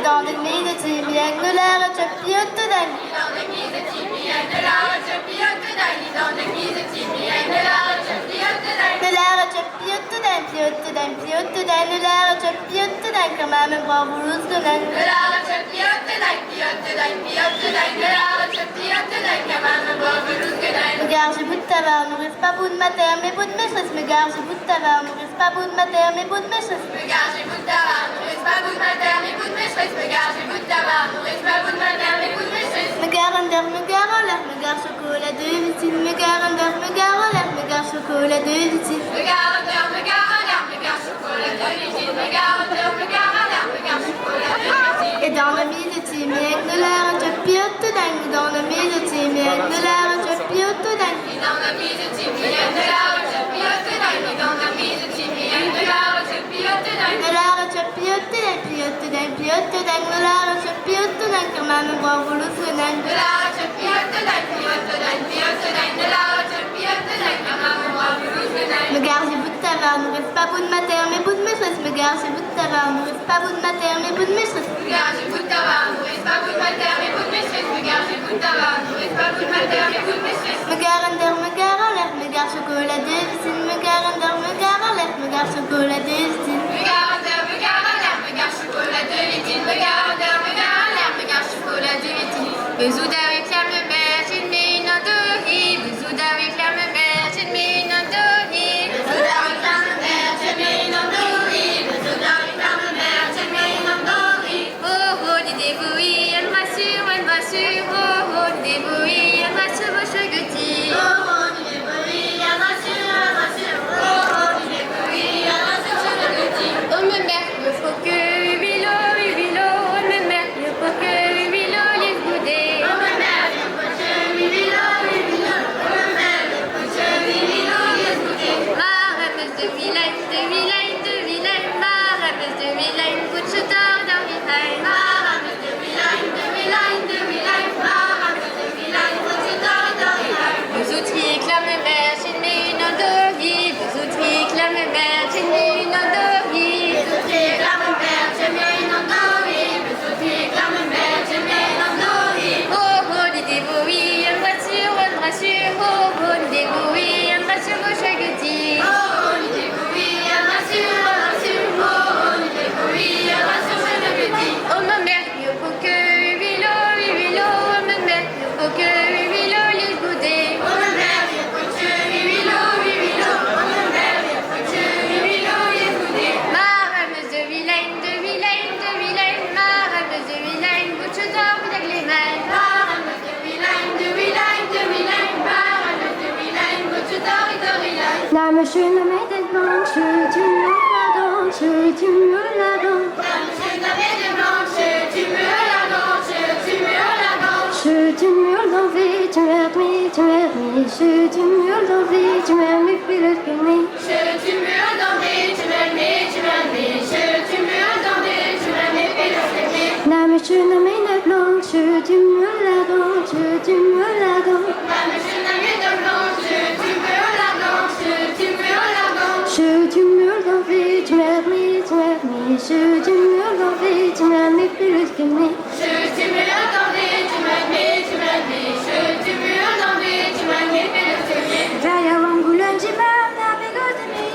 Dans le milieu de bien de l'air, je piote de l'air. Dans le milieu de bien de l'air, je piote de l'air. Dans le milieu de bien de l'air, je piote de l'air. De l'air, je piote de l'air, piote de l'air, piote de l'air. De l'air, je piote de l'air, comme un bras rouge de l'air. De l'air, je piote de l'air, piote de l'air, piote de l'air. De l'air, je piote de l'air, comme un bras rouge de l'air. Me gare, je bout de tabac, nourrice pas bout de ma terre, mais bout de mes choses. Me gare, je bout de tabac, nourrice pas bout de ma terre, mais bout de mes choses. Me gare, je bout de tabac, nourrice pas bout de ma terre, mais bout de mes choses. Me gare, je bout de tabac, nourrice pas bout de ma terre, mais bout de mes choses. Me gare en l'air, me gare en l'air, me gare chocolat de vitine. Me gare en l'air, me gare en l'air, me gare chocolat de vitine. Me gare en l'air, me gare en l'air, me gare chocolat de vitine. Me gare en l'air, me gare en l'air, me gare chocolat de vitine. Et dans le milieu de timide de l'air, je piote de dingue. Dans le milieu de timide de l'air, je piote de dingue. Dans le milieu de timide de l'air, je piote de dingue. Dans le milieu de timide de l'air, je piote de dingue. De l'air, je piote de dingue, piote de dingue, piote de dingue. De l'air, je piote de dingue, comme un bras rouge de dingue. De l'air, je piote de dingue, piote de dingue, piote de dingue. De l'air, je piote de dingue, comme un bras rouge de dingue. Me gare, j'ai bout de tabac, nourrice pas bout de ma terre, mais bout de mes choses. Me gare, j'ai bout de tabac, nourrice pas bout de ma terre, mais bout de mes choses. Me gare, j'ai bout de tabac, nourrice pas bout de ma terre, mais bout de mes choses. Me gare, j'ai bout de tabac, nourrice pas bout de ma terre, mais bout de mes choses. Me gare en l'air, me gare en l'air, me gare chocolat de vitine. Me gare en l'air, me gare en l'air, me gare chocolat de vitine. Me gare en l'air, me gare en l'air, me gare chocolat de vitine. Me gare en l'air, me gare en l'air, me gare chocolat de vitine. Bezou d'avec la mère, j'ai mis une endori. Bezou d'avec la mère, j'ai mis une endori. Bezou d'avec la mère, j'ai mis une endori. Bezou d'avec la mère, j'ai mis une endori. Oh oh, les débrouilles, elle m'assure, elle m'assure. Oh oh, les débrouilles, elle m'assure, vos cheveux petits. Oh oh, les débrouilles, elle m'assure, elle m'assure. Oh oh, les débrouilles, elle m'assure, cheveux petits. Oh ma mère, il faut que vilo, vilo. Oh ma mère, il faut que vilo, les goudets. Oh ma mère, il faut que vilo, vilo. Oh ma mère, il faut que vilo, les goudets. Ma rameuse de Vilaine, de Vilaine, de Vilaine. Ma rameuse de Vilaine, coup de chuteur dans Vilaine. Ma rameuse de Vilaine, de Vilaine, de Vilaine. Ma rameuse de Vilaine, coup de chuteur dans Vilaine. Vos outils clament mère, j'ai mis une endori. Vos outils clament mère, j'ai mis une endori. Vos outils clament mère, j'ai mis une endori. Vos outils clament mère, j'ai mis une endori. Oh oh, les débrouilles, elle me rassure, elle me rassure. Oh oh, les débrouilles, elle me rassure, vos chagoutis. Oh oh, les débrouilles, elle me rassure, elle me rassure. Oh oh, les débrouilles, elle me rassure, chagoutis. Oh ma mère, il faut que vilo, vilo. Oh ma mère, il faut que vilo, les goudets. Oh ma mère, il faut que vilo, vilo. Oh ma mère, il faut que vilo, les goudets. Ma rameuse de Vilaine, de Vilaine, de Vilaine. Ma rameuse de Vilaine, bout de chuteur, avec les mains. Ma rameuse de Vilaine, de Vilaine, de Vilaine. Ma rameuse de Vilaine, bout de chuteur, avec les mains. La machine à mettre blanche, tu me la danse, tu me la danse. La machine à mettre blanche, tu me la danse, tu me la danse. Tu me l'envie, tu m'as remis, tu m'as remis. Tu me l'envie, tu m'as remis, puis le filmer. Tu me la danse, tu m'as mis, tu m'as mis. Tu me la danse, tu m'as mis, puis le filmer. La machine à mettre blanche, tu me la danse, tu me la danse. La machine à mettre blanche, tu me la danse, tu me la danse. Tu me l'envie, tu m'as remis, tu m'as remis. Tu me l'envie, tu m'as remis, puis le filmer. Tu me la danse, tu m'as mis, tu m'as mis. Tu me la danse, tu m'as mis, puis le filmer. Vaya Angoulême, j'imam, n'a bégosse de mi.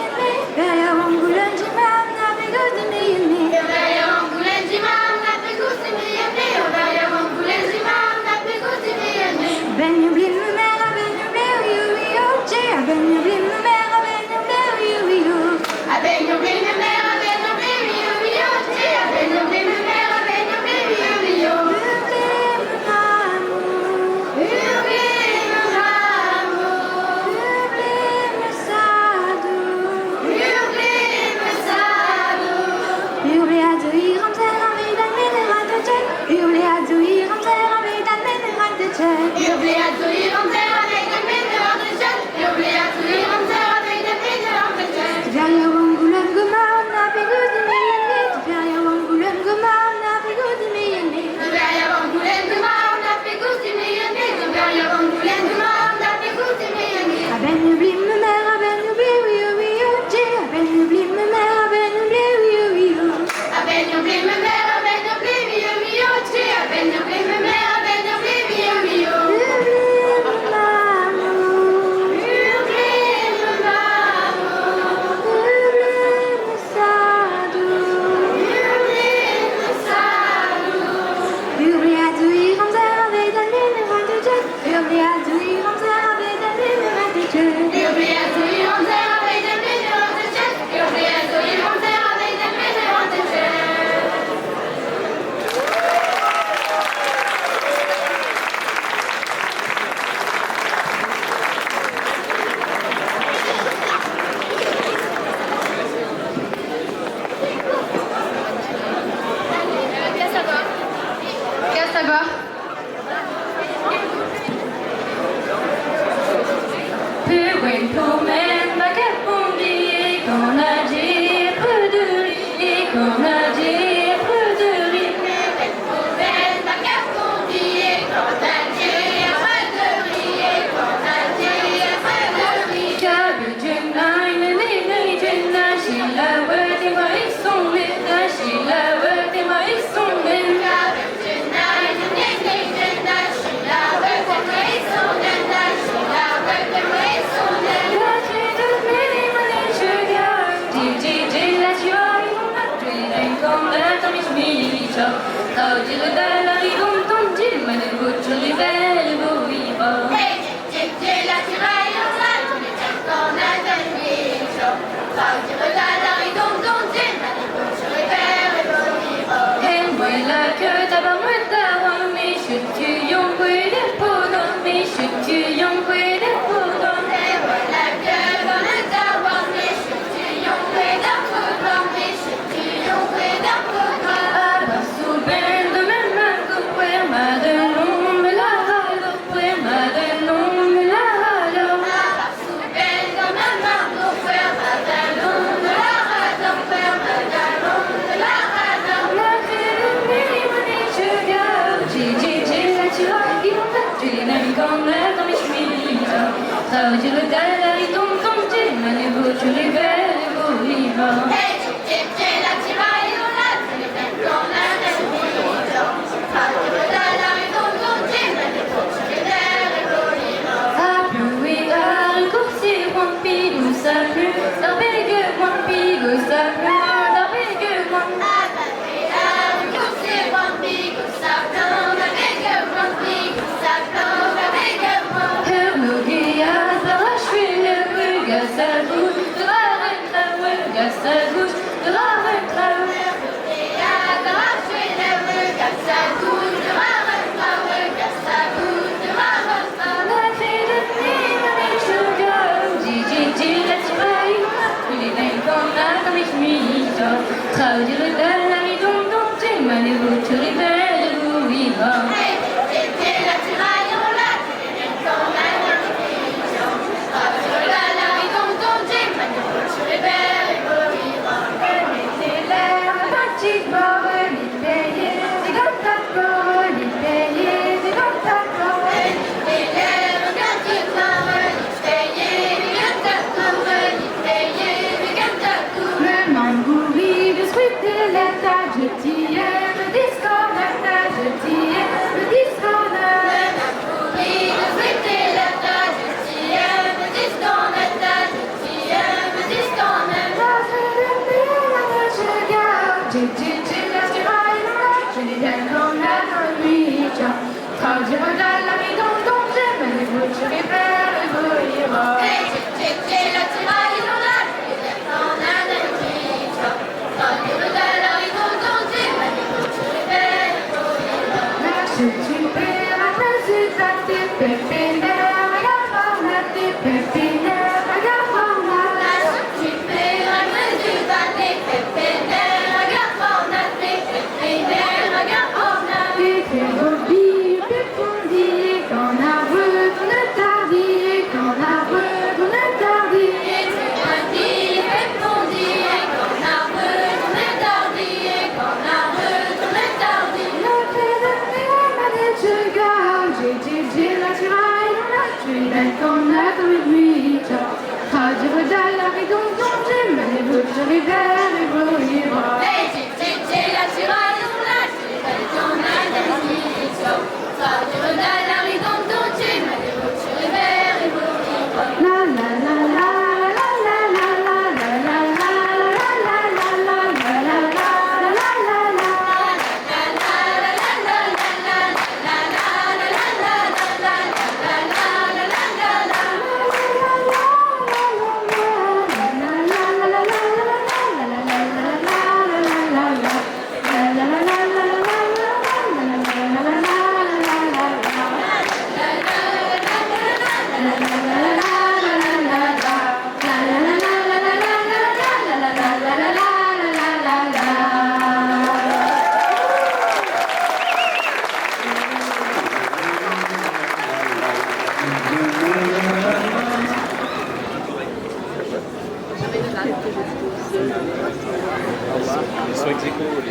Vaya Angoulême, j'imam, n'a bégosse de mi. Vaya Angoulême, j'imam, n'a bégosse de mi. Vaya Angoulême, j'imam, n'a bégosse de mi. Ben oublie me mère, ben oublie oui oui oh, j'ai ben oublie me mère, ben oublie oui oui oh. Ah ben oublie ma mère, ah ben oublie, oui, oui, oh,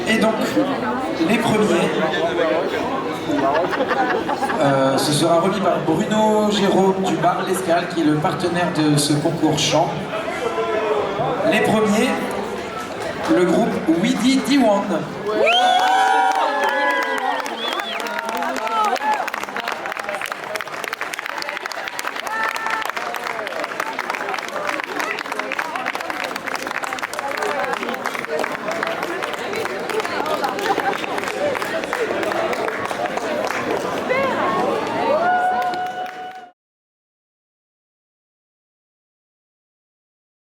Et donc, les premiers, ce sera remis par Bruno Jérôme du Bar L'Escale, qui est le partenaire de ce concours chant. Les premiers, le groupe Weedy Diwan.